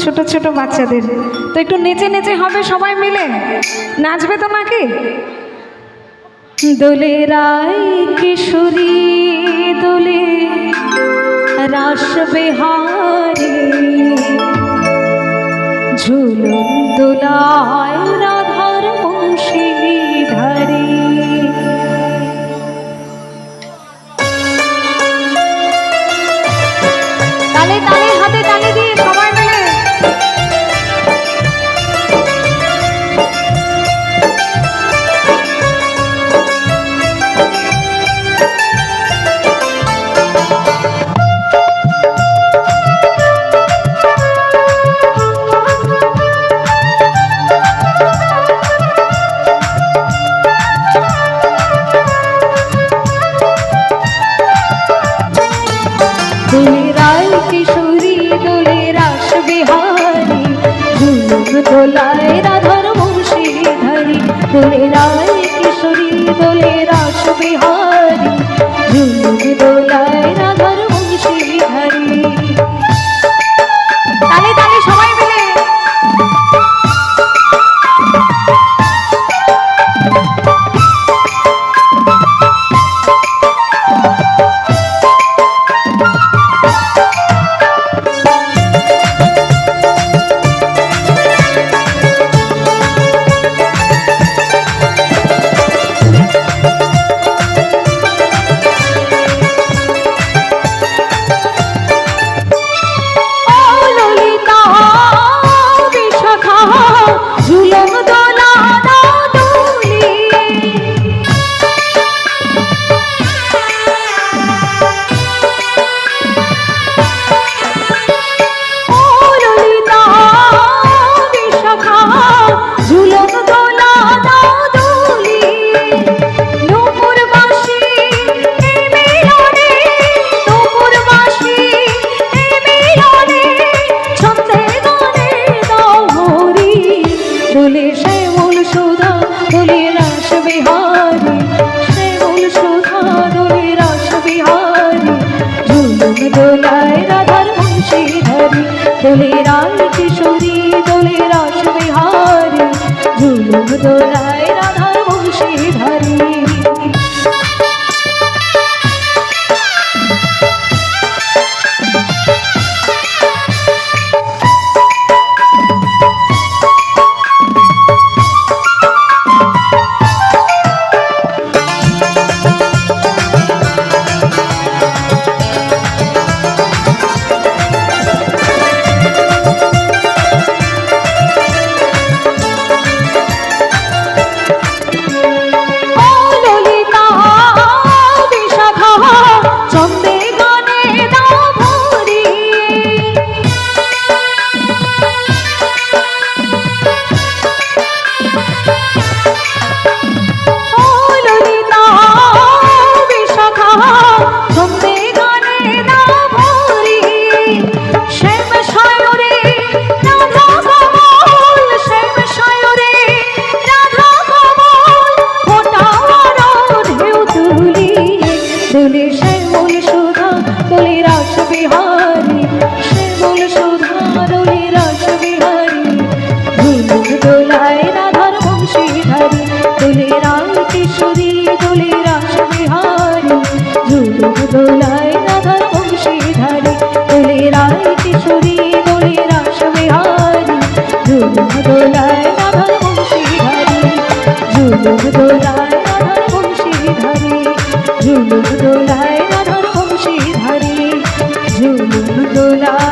ছোট ছোট বাচ্চাদের তো একটু নেচে নেচে হবে সবাই মিলে নাচবে তো নাকি দোলে রায় কিশোরী দোলে রাস বিহারী ঝুলন দোলায় রাধার বংশীধারী তালে তালে হাতে তালে দিয়ে সবাই মিলে দোলায় রাধার বংশীধারী দোলে রায় কিশোরী দোলে রাস বিহারী ঝুলুন দোলায় রাধার বংশীধারী তালে তালে সবাই মিলে দোলায় রাধার বংশীধারী দোলে রায় কিশোরী দোলে রাস বিহারী ঝুলুন দোলায় রাধার বংশীধারী দোলায় রাধার বংশীধারী দোলে রায় কিশোরী দোলে রাস বিহারী দোলায় রাধার বংশীধারী, ঝুলুম দোলায় রাধার বংশীধারী, ঝুলুম দোলায় রাধার বংশীধারী, ঝুলুম দোলায়